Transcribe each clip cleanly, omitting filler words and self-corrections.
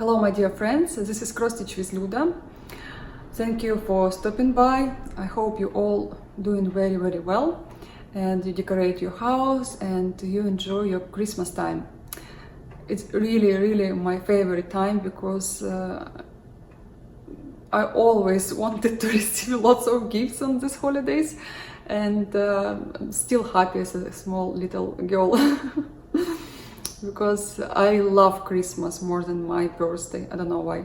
Hello my dear friends, this is Cross Stitch with Luda. Thank you for stopping by. I hope you all doing very well and you decorate your house and you enjoy your Christmas time. It's really my favorite time because I always wanted to receive lots of gifts on these holidays, and I'm still happy as a small little girl. Because I love Christmas more than my birthday. I don't know why.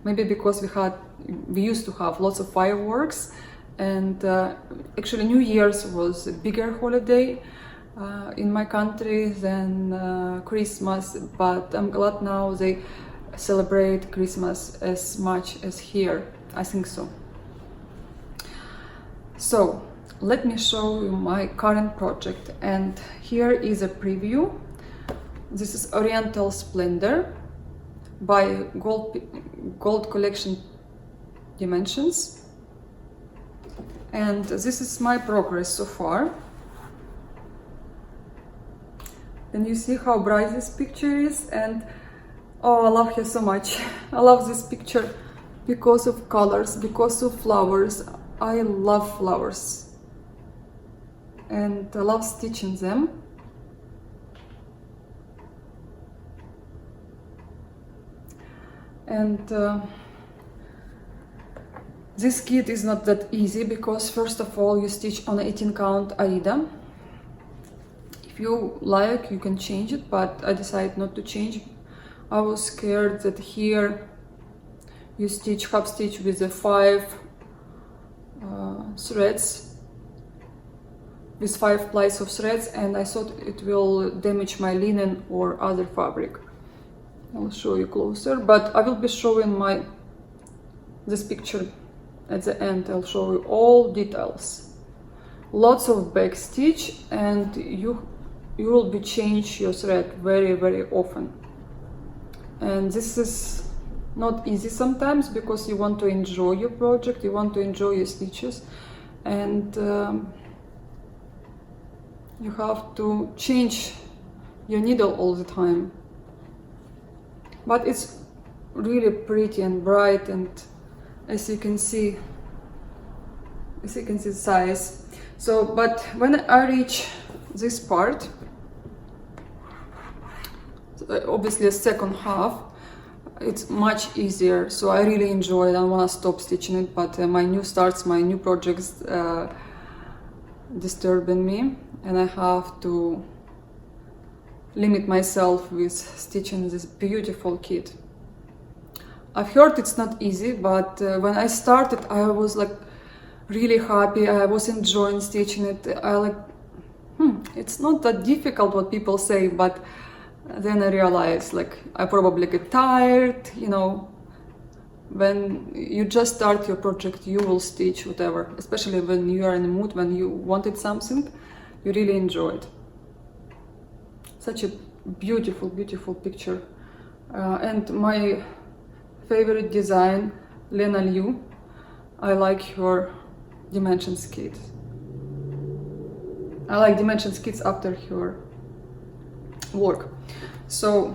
Maybe because we used to have lots of fireworks, and actually New Year's was a bigger holiday in my country than Christmas, but I'm glad now they celebrate Christmas as much as here. I think so. So let me show you my current project, and here is a preview. This is Oriental Splendor by Gold Collection Dimensions, and this is my progress so far. And you see how bright this picture is, and oh, I love her so much. I love this picture because of colors, because of flowers. I love flowers and I love stitching them. And this kit is not that easy because first of all you stitch on 18 count Aida. If you like you can change it, but I decided not to change. I was scared that here you stitch half stitch with the 5 threads, with 5 plies of threads, and I thought it will damage my linen or other fabric. I'll show you closer, but I will be showing this picture at the end. I'll show you all details. Lots of back stitch, and you will be change your thread very often. And this is not easy sometimes because you want to enjoy your project, you want to enjoy your stitches, and you have to change your needle all the time. But it's really pretty and bright, and as you can see the size. So, but when I reach this part, obviously the second half, it's much easier. So I really enjoy it. I don't want to stop stitching it, but my new projects disturbing me, and I have to limit myself with stitching this beautiful kit. I've heard it's not easy, but when I started I was like really happy. I was enjoying stitching it. It's not that difficult what people say, but then I realized like I probably get tired, you know. When you just start your project you will stitch whatever, especially when you are in a mood, when you wanted something, you really enjoy it. Such a beautiful picture, and my favorite design, Lena Liu. I like her dimensions kit. I like dimensions kits after her work. So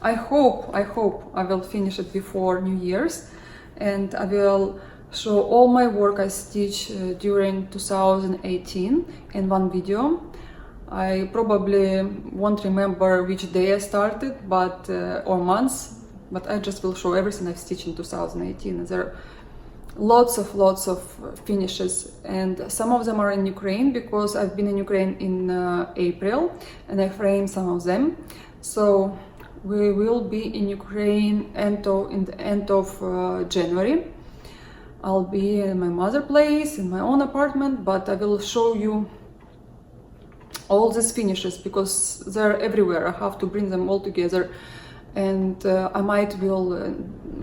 I hope I will finish it before New Year's, and I will show all my work I stitched during 2018 in one video. I probably won't remember which day I started, but or months, but I just will show everything I've stitched in 2018. There are lots of finishes, and some of them are in Ukraine because I've been in Ukraine in April, and I framed some of them. So we will be in Ukraine in the end of January. I'll be in my mother's place, in my own apartment, but I will show you all these finishes because they're everywhere. I have to bring them all together, and I might will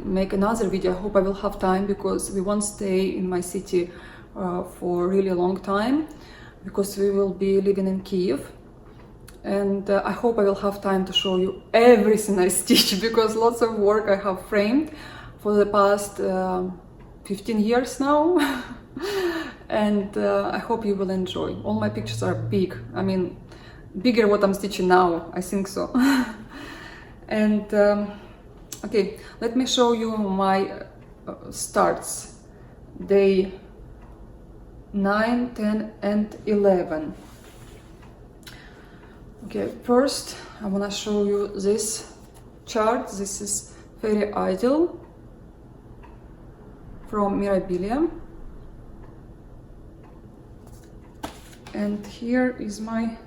make another video. I hope I will have time because we won't stay in my city for a really long time because we will be living in Kiev, and I hope I will have time to show you everything I stitch because lots of work I have framed for the past 15 years now. And I hope you will enjoy. All my pictures are big. I mean, bigger what I'm stitching now, I think so. And Okay, let me show you my starts. Day 9, 10 and 11. Okay, first I want to show you this chart. This is Fairy Ideal from Mirabilia. And here is my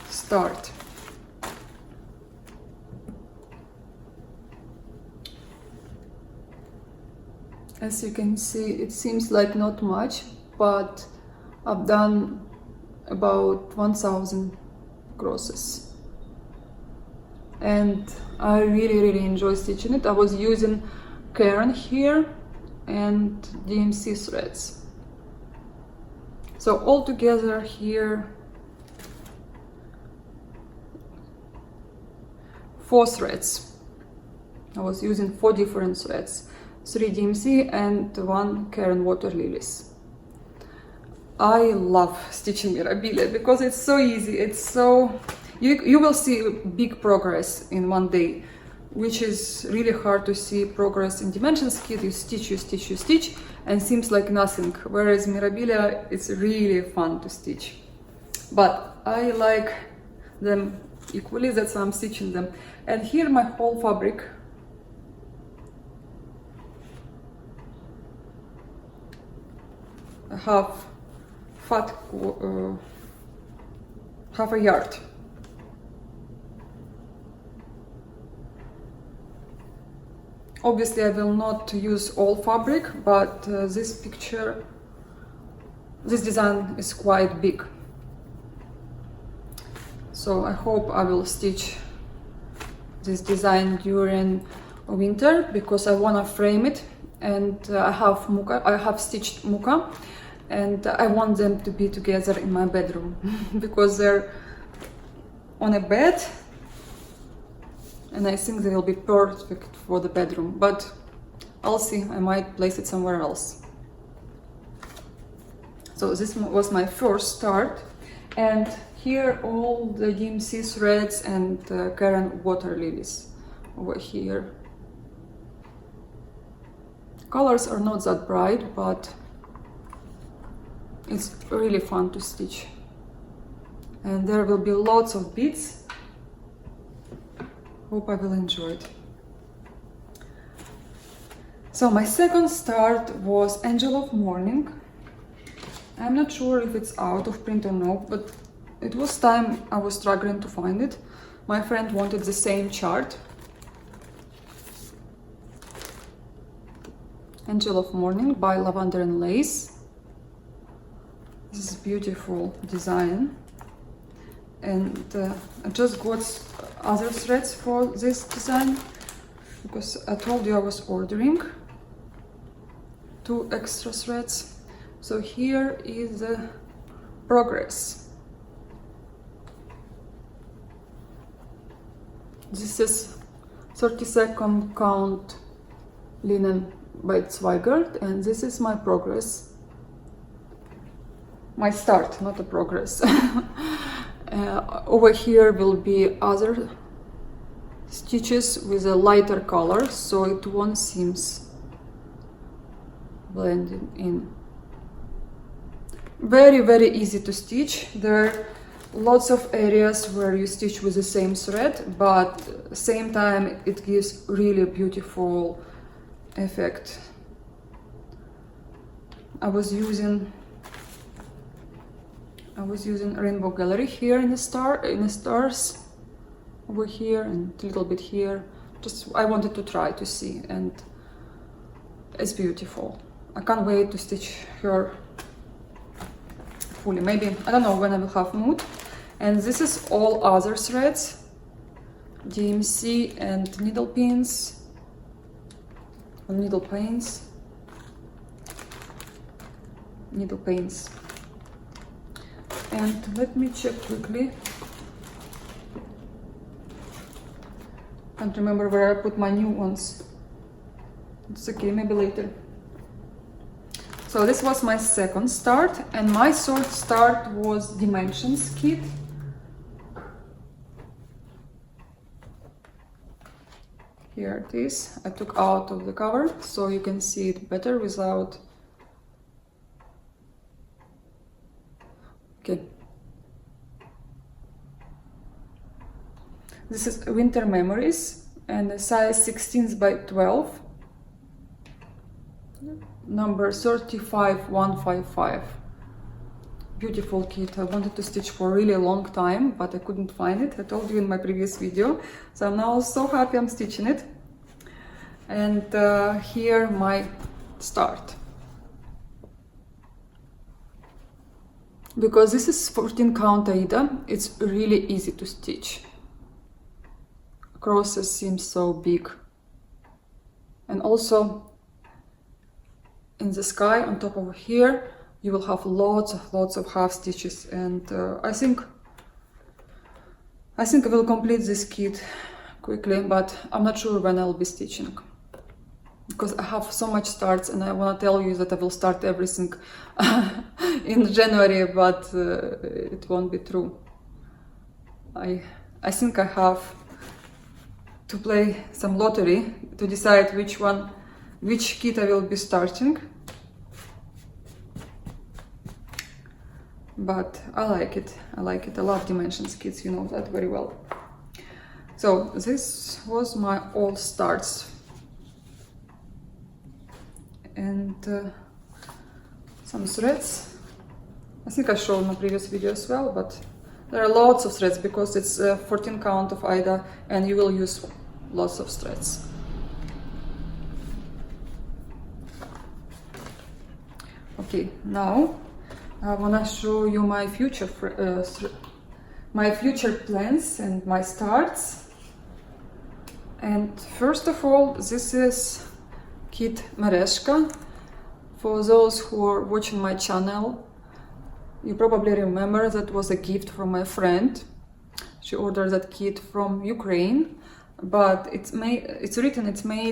start. As you can see, it seems like not much, but I've done about 1000 crosses. And I really enjoy stitching it. I was using Caron here and DMC threads. So all together here 4 threads. I was using 4 different threads, 3 DMC and 1 Caron Water Lilies. I love stitching Mirabilia because it's so easy. It's so you will see big progress in one day, which is really hard to see progress in Dimensions kit. You stitch, and seems like nothing. Whereas Mirabilia, it's really fun to stitch. But I like them equally, that's why I'm stitching them. And here my whole fabric. Half a yard. Obviously I will not use all fabric, but this design is quite big. So I hope I will stitch this design during winter because I want to frame it, and I have stitched muka, and I want them to be together in my bedroom because they're on a bed, and I think they will be perfect for the bedroom, but I'll see, I might place it somewhere else. So this was my first start, and here all the DMC threads and Caron Water Lilies over here. Colors are not that bright, but it's really fun to stitch. And there will be lots of beads. Hope I will enjoy it. So my second start was Angel of Morning. I'm not sure if it's out of print or no, but it was time I was struggling to find it. My friend wanted the same chart. Angel of Morning by Lavender and Lace. This is beautiful design. And I just got other threads for this design because I told you I was ordering 2 extra threads. So here is the progress. This is 32nd count linen by Zweigart, and this is my progress. My start, not a progress. Over here will be other stitches with a lighter color, so it won't seem blended in. Very easy to stitch. There are lots of areas where you stitch with the same thread, but at the same time it gives really beautiful effect. I was using Rainbow Gallery here in the stars over here and a little bit here. Just I wanted to try to see, and it's beautiful. I can't wait to stitch her fully. Maybe, I don't know when I will have mood. And this is all other threads, DMC and needle pins, or needle paints. And let me check quickly. Can't remember where I put my new ones. It's okay, maybe later. So this was my second start, and my third start was Dimensions kit. Here it is. I took out of the cover so you can see it better without. Okay. This is Winter Memories and the size 16 by 12, number 35155. Beautiful kit. I wanted to stitch for a really long time, but I couldn't find it. I told you in my previous video. So I'm now so happy I'm stitching it. And here my start. Because this is 14 count Aida, it's really easy to stitch. Crosses seem so big. And also in the sky on top of here, you will have lots of half stitches, and I think I will complete this kit quickly, but I'm not sure when I'll be stitching, because I have so much starts and I want to tell you that I will start everything in January, but it won't be true. I think I have to play some lottery to decide which kit I will be starting. But I like it. I love dimensions kits, you know that very well. So this was my all starts. And some threads. I think I showed in my previous video as well, but there are lots of threads because it's 14 count of Aida and you will use lots of threads. Okay, now I want to show you my future plans and my starts. And first of all, this is kit Mereshka. For those who are watching my channel, you probably remember that was a gift from my friend. She ordered that kit from Ukraine, but it's made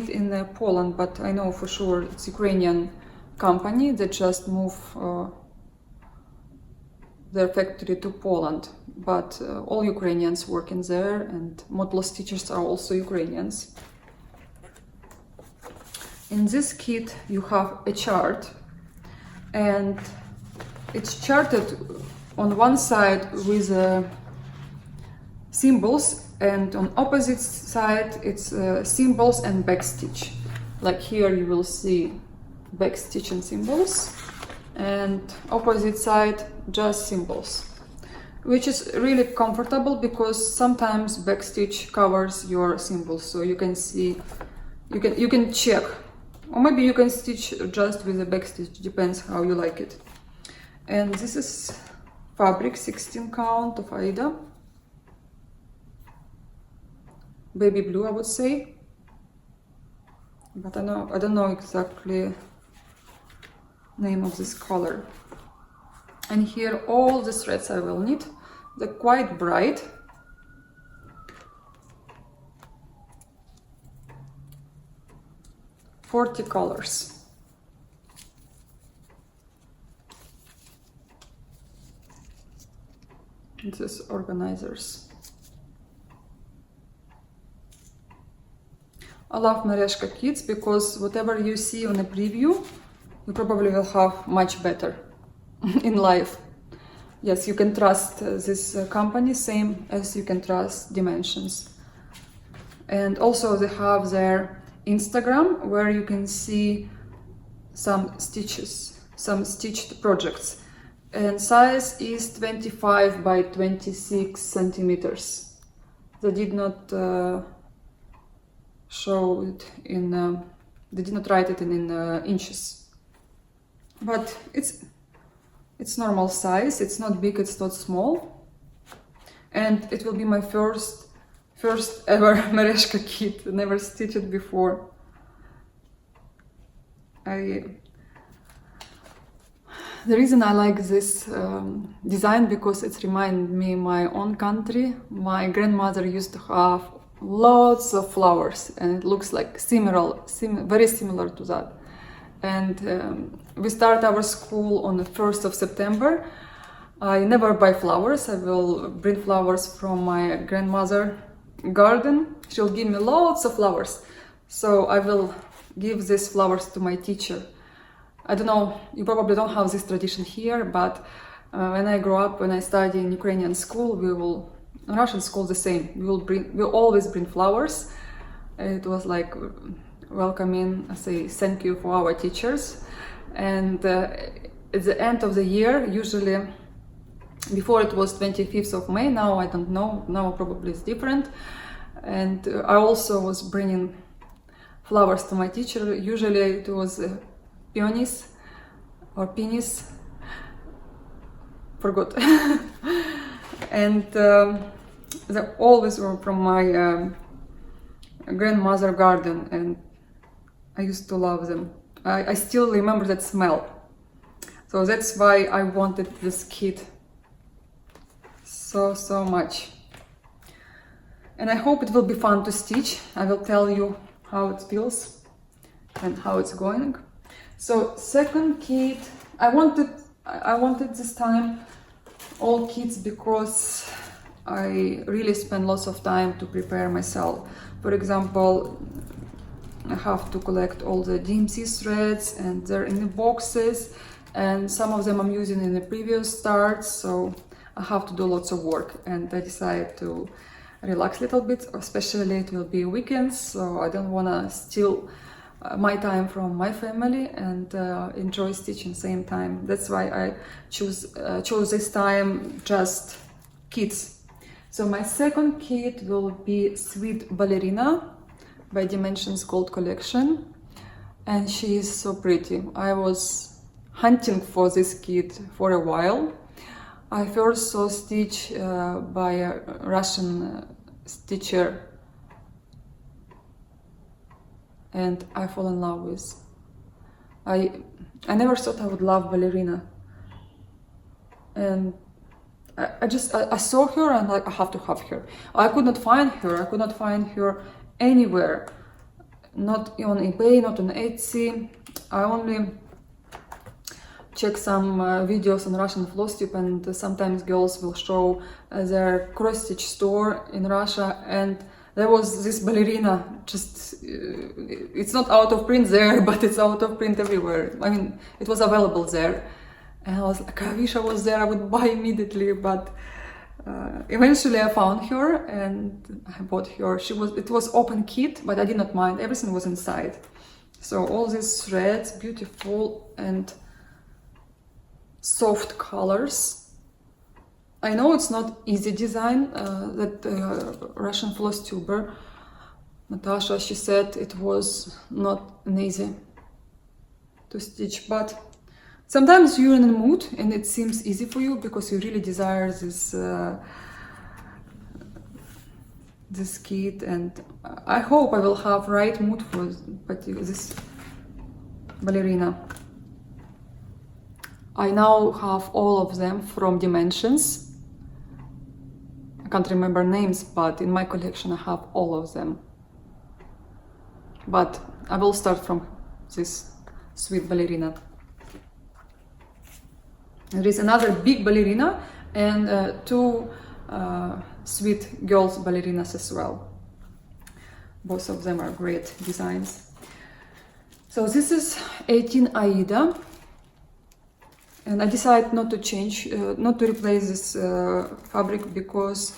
in Poland, but I know for sure it's Ukrainian company that just moved their factory to Poland, but all Ukrainians working there, and model teachers are also Ukrainians. In this kit you have a chart, and it's charted on one side with symbols, and on opposite side it's symbols and backstitch. Like here you will see backstitch and symbols, and opposite side just symbols, which is really comfortable because sometimes backstitch covers your symbols, so you can see, you can check, or maybe you can stitch just with the backstitch, depends how you like it. And this is fabric 16 count of Aida, baby blue I would say, but I don't know exactly name of this color. And here all the threads I will need. They're quite bright. "40 colors. This is organizers. I love Mereshka kits because whatever you see on a preview, you probably will have much better in life. Yes, you can trust this company, same as you can trust Dimensions. And also they have their Instagram where you can see some stitches, some stitched projects. And size is 25 by 26 centimeters. They did not show it in, they did not write it in inches. But it's normal size, it's not big, it's not small. And it will be my first ever Mereshka kit, never stitched it before. The reason I like this design because it reminds me my own country. My grandmother used to have lots of flowers and it looks like very similar to that. And we start our school on the 1st of September. I never buy flowers. I will bring flowers from my grandmother's garden. She'll give me lots of flowers. So I will give these flowers to my teacher. I don't know, you probably don't have this tradition here, but when I grew up, when I studied in Ukrainian school, in Russian school the same. We always bring flowers. It was like welcoming, I say thank you for our teachers. And at the end of the year, usually, before it was 25th of May, now I don't know, now probably it's different. And I also was bringing flowers to my teacher. Usually it was peonies or peonies, forgot. And they always were from my grandmother garden, and I used to love them. I still remember that smell. So that's why I wanted this kit so much. And I hope it will be fun to stitch. I will tell you how it feels and how it's going. So second kit, I wanted this time all kits because I really spend lots of time to prepare myself. For example, I have to collect all the DMC threads, and they're in the boxes, and some of them I'm using in the previous starts, so I have to do lots of work, and I decided to relax a little bit, especially it will be weekends, so I don't want to steal my time from my family and enjoy stitching same time. That's why I chose this time just kits. So my second kit will be Sweet Ballerina by Dimensions Gold Collection, and she is so pretty. I was hunting for this kit for a while. I first saw stitch by a Russian stitcher, and I fall in love with. I never thought I would love ballerina, and I saw her and like I have to have her. I could not find her. I could not find her anywhere. Not on eBay, not on Etsy. I only check some videos on Russian Floss Tube, and sometimes girls will show their cross-stitch store in Russia, and there was this ballerina, just, it's not out of print there, but it's out of print everywhere. I mean, it was available there. And I was like, I wish I was there, I would buy immediately, but eventually I found her and I bought her. It was open kit, but I did not mind, everything was inside. So all these threads, beautiful and soft colors. I know it's not easy design, that Russian floss tuber, Natasha, she said it was not an easy to stitch, but sometimes you're in a mood and it seems easy for you because you really desire this kit, and I hope I will have right mood for this ballerina. I now have all of them from Dimensions. I can't remember names, but in my collection I have all of them. But I will start from this Sweet Ballerina. There is another big ballerina and two sweet girls ballerinas as well. Both of them are great designs. So this is 18 Aida. And I decided not to change, not to replace this fabric because,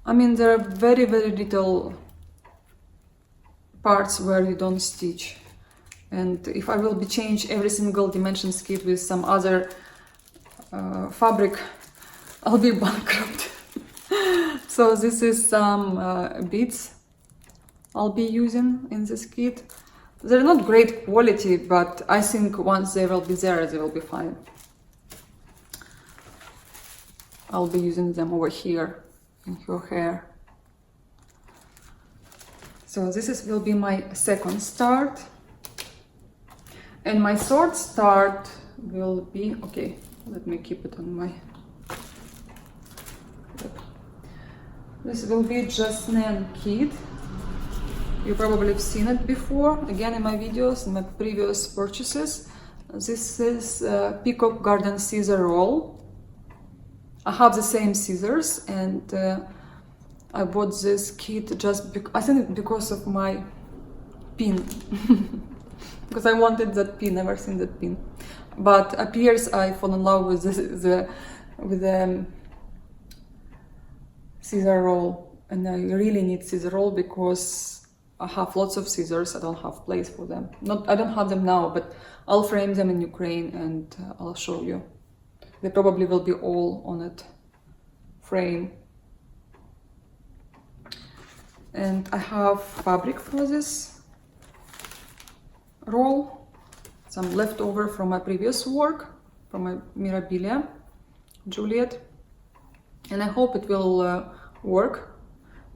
I mean, there are very little parts where you don't stitch. And if I will be change every single Dimensions kit with some other fabric, I'll be bankrupt. So this is some beads I'll be using in this kit. They're not great quality, but I think once they will be there, they will be fine. I'll be using them over here in her hair. So this will be my second start. And my third start will be, okay, let me keep it on my... This will be Jasmine kit. You probably have seen it before, again in my videos, in my previous purchases. This is Peacock Garden Scissor Roll. I have the same scissors, and I bought this kit just I think because of my pin because I wanted that pin, never seen that pin. But appears I fall in love with the scissor roll, and I really need scissor roll because I have lots of scissors. I don't have place for them. I don't have them now, but I'll frame them in Ukraine and I'll show you. They probably will be all on it frame. And I have fabric for this roll, some leftover from my previous work, from my Mirabilia Juliet, and I hope it will work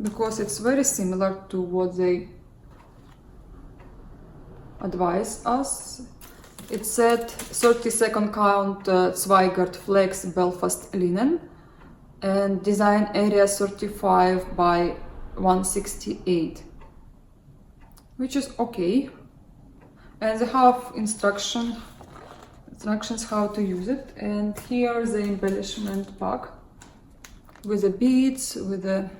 because it's very similar to what they advise us. It said 30-second count Zweigart Flex Belfast linen and design area 35 by 168, which is okay. And they have instructions how to use it. And here the embellishment pack with the beads, with the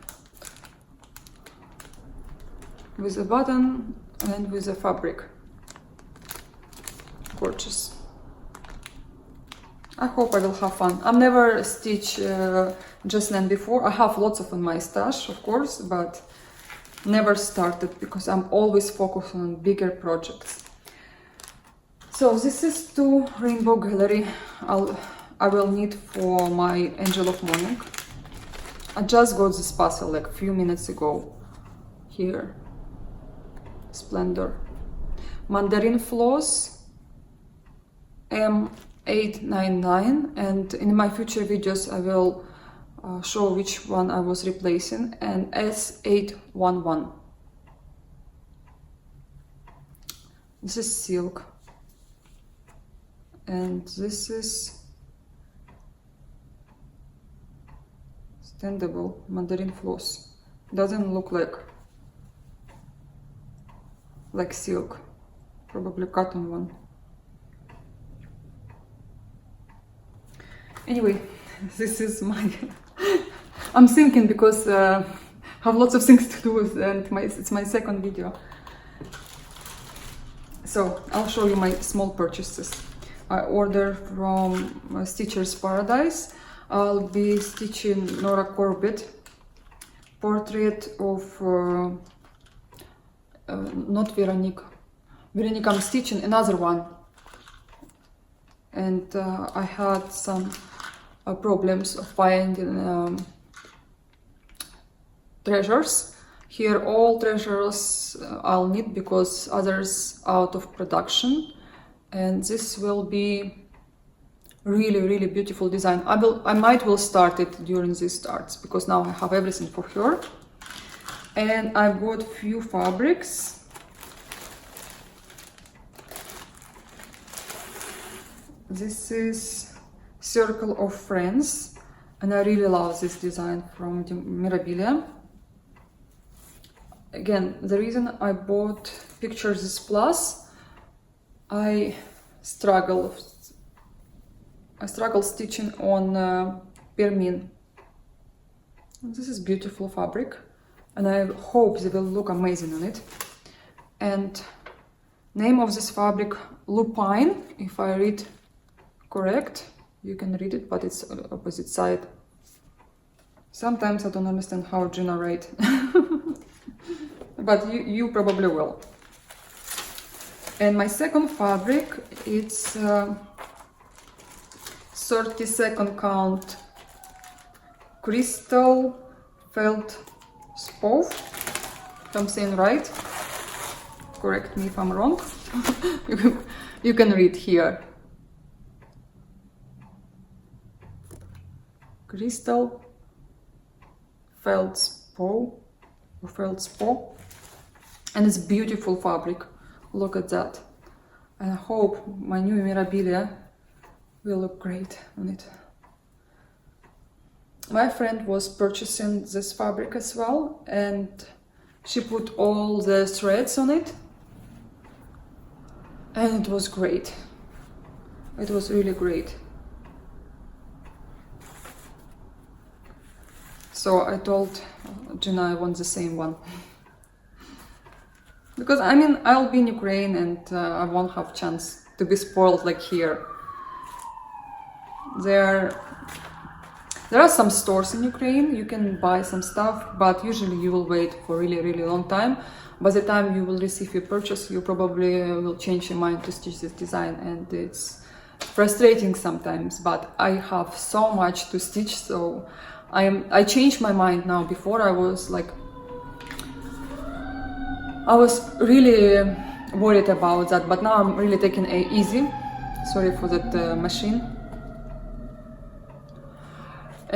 button and with the fabric. Gorgeous. I hope I will have fun. I've never stitched Jesslyn before. I have lots of in my stash, of course, but never started because I'm always focused on bigger projects. So this is 2 rainbow gallery I will need for my Angel of Morning. I just got this parcel like a few minutes ago. Here, Splendor. Mandarin floss M899, and in my future videos I will show which one I was replacing, and S811. This is silk, and this is standable mandarin floss. Doesn't look like silk, probably cotton one. Anyway, this is my I'm thinking because I have lots of things to do and it's my second video. So I'll show you my small purchases. I ordered from Stitcher's Paradise. I'll be stitching Nora Corbett portrait of not Veronique. Veronique, I'm stitching another one, and I had some problems of finding treasures. Here all treasures I'll need because others out of production, and this will be really beautiful design. I might will start it during these starts because now I have everything for her. And I bought few fabrics. This is Circle of Friends, and I really love this design from Mirabilia. Again, the reason I bought Pictures is Plus, I struggle stitching on Permin. This is beautiful fabric, and I hope they will look amazing on it. And name of this fabric, Lupine, if I read correct. You can read it, but it's opposite side. Sometimes I don't understand how Gina write, but you probably will. And my second fabric, it's 30-second count crystal felt spove. If I'm saying right, correct me if I'm wrong. You can read here. Crystal felt spove, or felt spove, and it's beautiful fabric. Look at that. And I hope my new Mirabilia will look great on it. My friend was purchasing this fabric as well, and she put all the threads on it, and it was great. It was really great. So I told Gina I want the same one. because I mean I'll be in Ukraine and I won't have chance to be spoiled like here. There are some stores in Ukraine, you can buy some stuff, but usually you will wait for really long time. By the time you will receive your purchase, you probably will change your mind to stitch this design, and it's frustrating sometimes, but I have so much to stitch, so I changed my mind now. Before I was really worried about that, but now I'm really taking it easy. Sorry for that machine.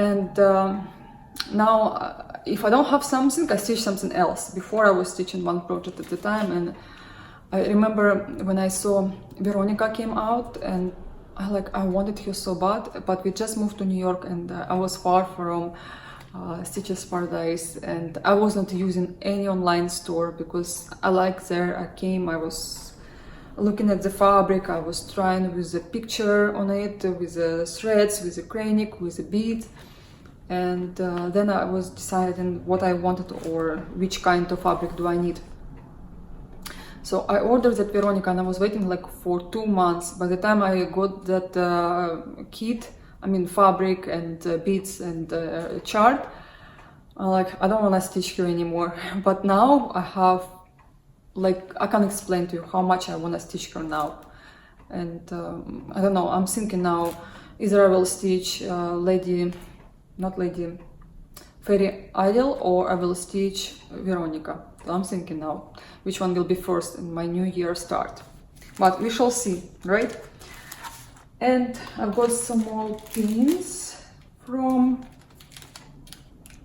And now if I don't have something, I stitch something else. Before I was stitching one project at a time, and I remember when I saw Veronica came out, and I wanted her so bad, but we just moved to New York, and I was far from Stitches Paradise, and I wasn't using any online store because I I was looking at the fabric, I was trying with the picture on it, with the threads, with the cranny, with the beads, and then I was deciding what I wanted or which kind of fabric do I need. So I ordered that Veronica, and I was waiting like for 2 months. By the time I got that kit, I mean fabric and beads and chart, I don't want to stitch her anymore. But now I have, I can't explain to you how much I want to stitch her now. And I don't know, I'm thinking now, either I will stitch Fairy Idol, or I will stitch Veronica. So I'm thinking now, which one will be first in my new year start. But we shall see, right? And I've got some more pins from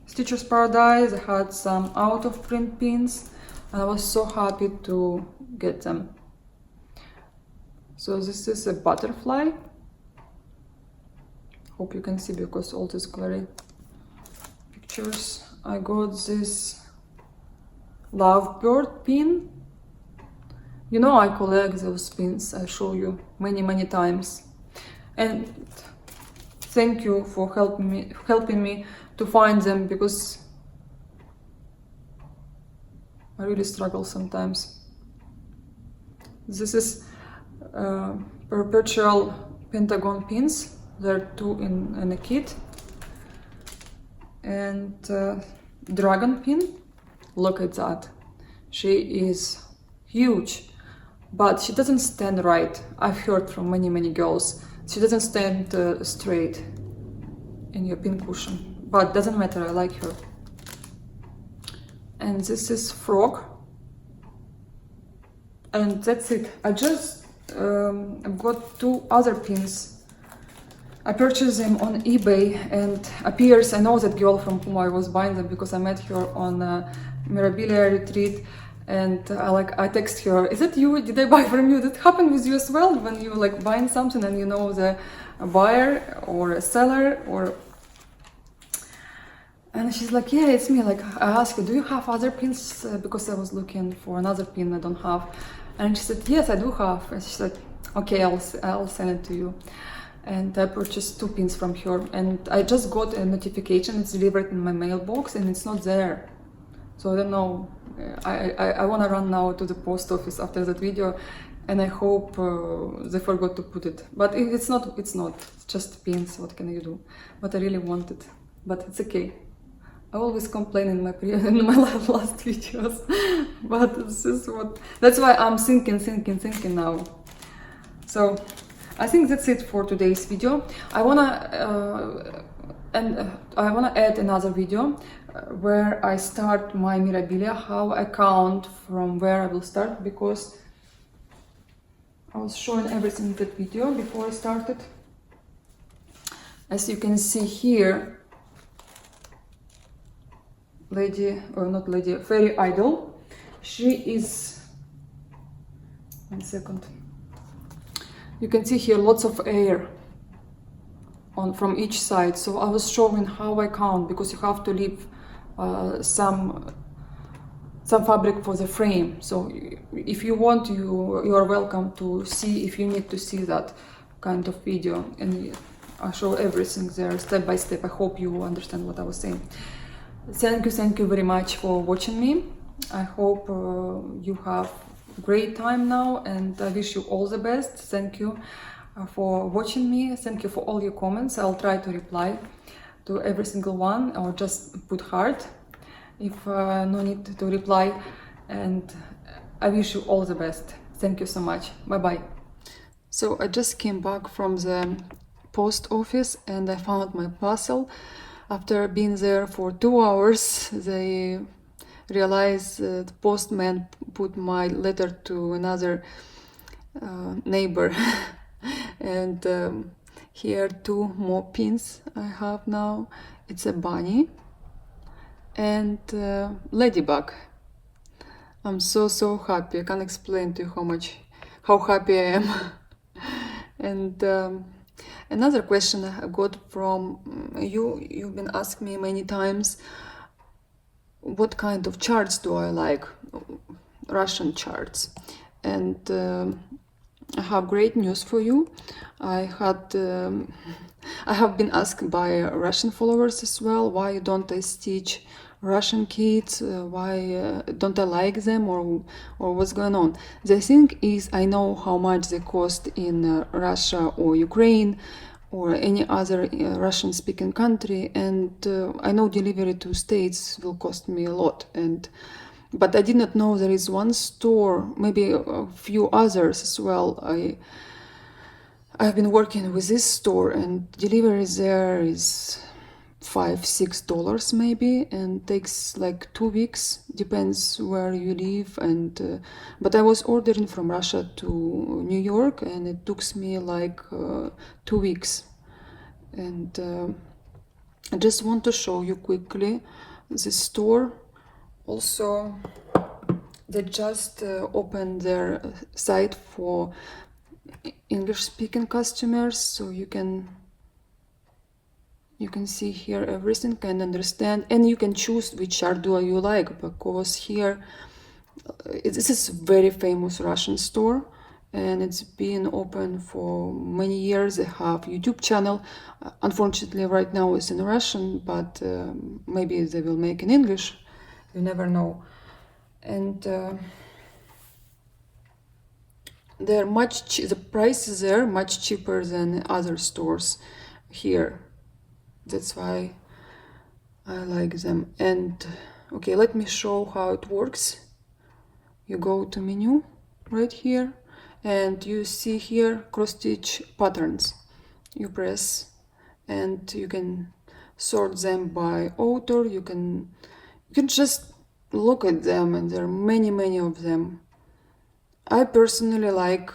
Stitches Paradise. I had some out of print pins, and I was so happy to get them. So this is a butterfly. Hope you can see because all these glary pictures. I got this lovebird pin. You know I collect those pins. I show you many times. And thank you for helping me to find them, because I really struggle sometimes. This is perpetual pentagon pins. There are 2 in a kit. And dragon pin. Look at that. She is huge, but she doesn't stand right. I've heard from many girls. She doesn't stand straight in your pin cushion, but doesn't matter, I like her. And this is frog. And that's it. I just I've got 2 other pins. I purchased them on eBay, and appears, I know that girl from whom I was buying them because I met her on Mirabilia retreat, and I text her, is that you? Did I buy from you? That happened with you as well, when you buying something and you know the buyer or a seller, or... And she's like, yeah, it's me. I asked her, do you have other pins? Because I was looking for another pin I don't have. And she said, yes, I do have. And she said, okay, I'll send it to you. And I purchased 2 pins from her, and I just got a notification it's delivered in my mailbox, and it's not there. So I don't know. I want to run now to the post office after that video, and I hope they forgot to put it. But if it's not. It's just pins. What can you do? But I really want it. But it's okay. I always complain in my last videos, but this is what. That's why I'm thinking now. So I think that's it for today's video. I wanna add another video where I start my Mirabilia, how I count from where I will start, because I was showing everything in that video before I started. As you can see here, Fairy Idol, she is, 1 second. You can see here lots of air from each side. So I was showing how I count, because you have to leave some fabric for the frame. So if you want, you are welcome to see, if you need to see that kind of video, and I show everything there step by step. I hope you understand what I was saying. Thank you very much for watching me. I hope you have great time now, and I wish you all the best. Thank you for watching me. Thank you for all your comments. I'll try to reply to every single one, or just put heart if no need to reply. And I wish you all the best. Thank you so much. Bye bye. So I just came back from the post office and I found my parcel. After being there for 2 hours, they realized the postman put my letter to another neighbor. And here 2 more pins I have now. It's a bunny and ladybug. I'm so happy. I can't explain to you how happy I am. And another question I got from you've been asking me many times, what kind of charts do I like? Russian charts. And I have great news for you. I have been asked by Russian followers as well, why don't I stitch Russian kits, why don't I like them, or what's going on. The thing is, I know how much they cost in Russia or Ukraine or any other Russian speaking country, and I know delivery to States will cost me a lot, but I did not know there is one store, maybe a few others as well. I've been working with this store, and delivery there is $5-6 maybe, and takes like 2 weeks, depends where you live. And but I was ordering from Russia to New York, and it took me like 2 weeks. And I just want to show you quickly the store. Also, they just opened their site for English-speaking customers, so you can see here everything, can understand, and you can choose which chart do you like, because here this is a very famous Russian store, and it's been open for many years. They have YouTube channel. Unfortunately, right now it's in Russian, but maybe they will make in English. You never know. And they're the prices there much cheaper than other stores here. That's why I like them. And okay, let me show how it works. You go to menu right here, and you see here cross stitch patterns. You press, and you can sort them by author. You can just look at them, and there are many of them. I personally like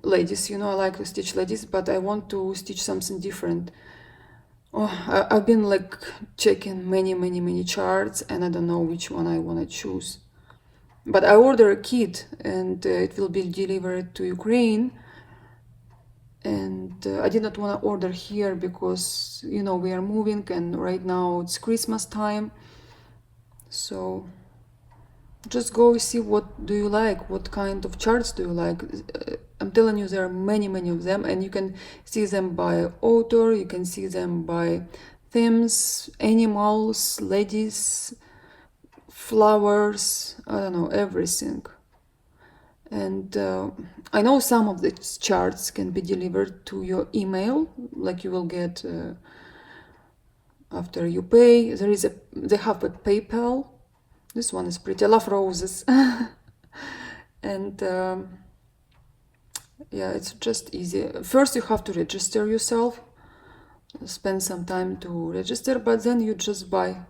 ladies, I like to stitch ladies, but I want to stitch something different. I've been like checking many charts, and I don't know which one I want to choose. But I order a kit, and it will be delivered to Ukraine. And I did not want to order here because, we are moving, and right now it's Christmas time. So just go see what do you like, what kind of charts do you like. I'm telling you, there are many of them, and you can see them by author, you can see them by themes, animals, ladies, flowers, I don't know, everything. And I know some of these charts can be delivered to your email, like you will get after you pay. They have a PayPal. This one is pretty. I love roses. And yeah, it's just easy. First you have to register yourself, spend some time to register, but then you just buy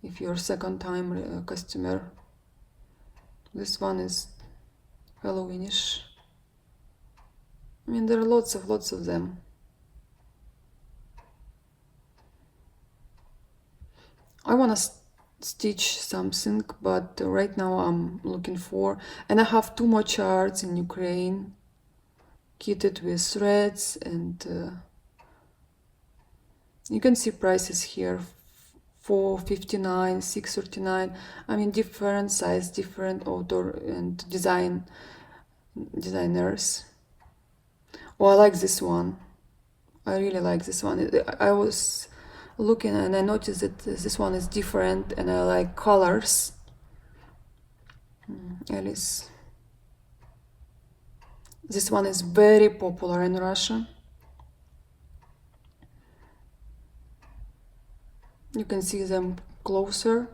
if you're a second-time customer. This one is Halloweenish. I mean, there are lots of them. I want to stitch something, but right now I'm looking for, and I have 2 more charts in Ukraine, kitted with threads, and you can see prices here, $4.59, $6.39. I mean, different size, different author and designers. Oh, I like this one. I really like this one. looking and I noticed that this one is different and I like colors. Alice. This one is very popular in Russia. You can see them closer.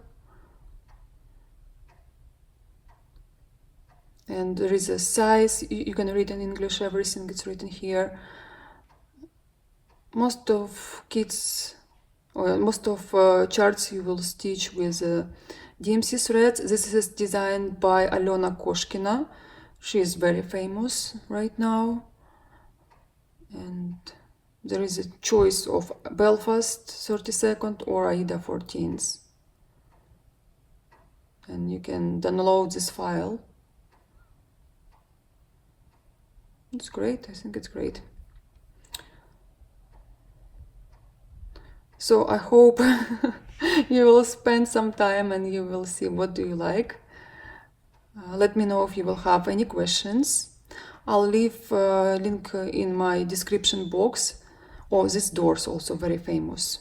And there is a size, you can read in English, everything is written here. Most of kits, or most of charts you will stitch with DMC threads. This is designed by Alena Koshkina. She is very famous right now. And there is a choice of Belfast 32nd or Aida 14th. And you can download this file. It's great, I think it's great. So I hope you will spend some time and you will see what do you like. Let me know if you will have any questions. I'll leave a link in my description box. Oh, this door is also very famous.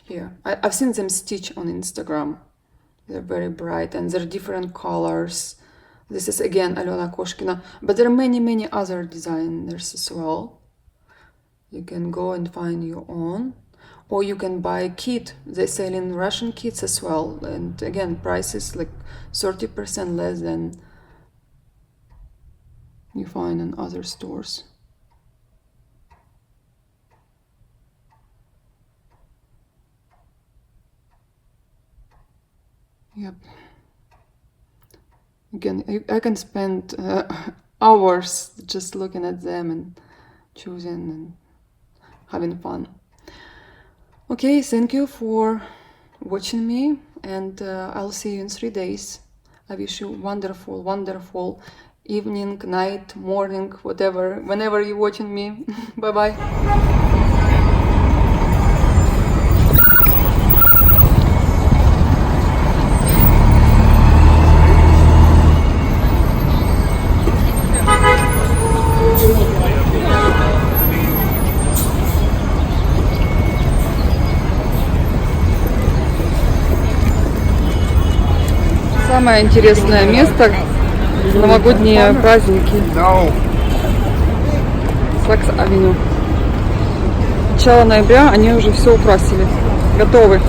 Here, I've seen them stitch on Instagram. They're very bright and they're different colors. This is again Alena Koshkina, but there are many other designers as well. You can go and find your own, or you can buy a kit. They sell in Russian kits as well, and again prices like 30% less than you find in other stores. Yep. Again, I can spend hours just looking at them and choosing and having fun. Okay, thank you for watching me, and I'll see you in 3 days. I wish you wonderful evening, night, morning, whatever, whenever you're watching me. Bye bye. Самое интересное место — новогодние праздники. Сакс-авеню. Начало ноября они уже все украсили. Готовы.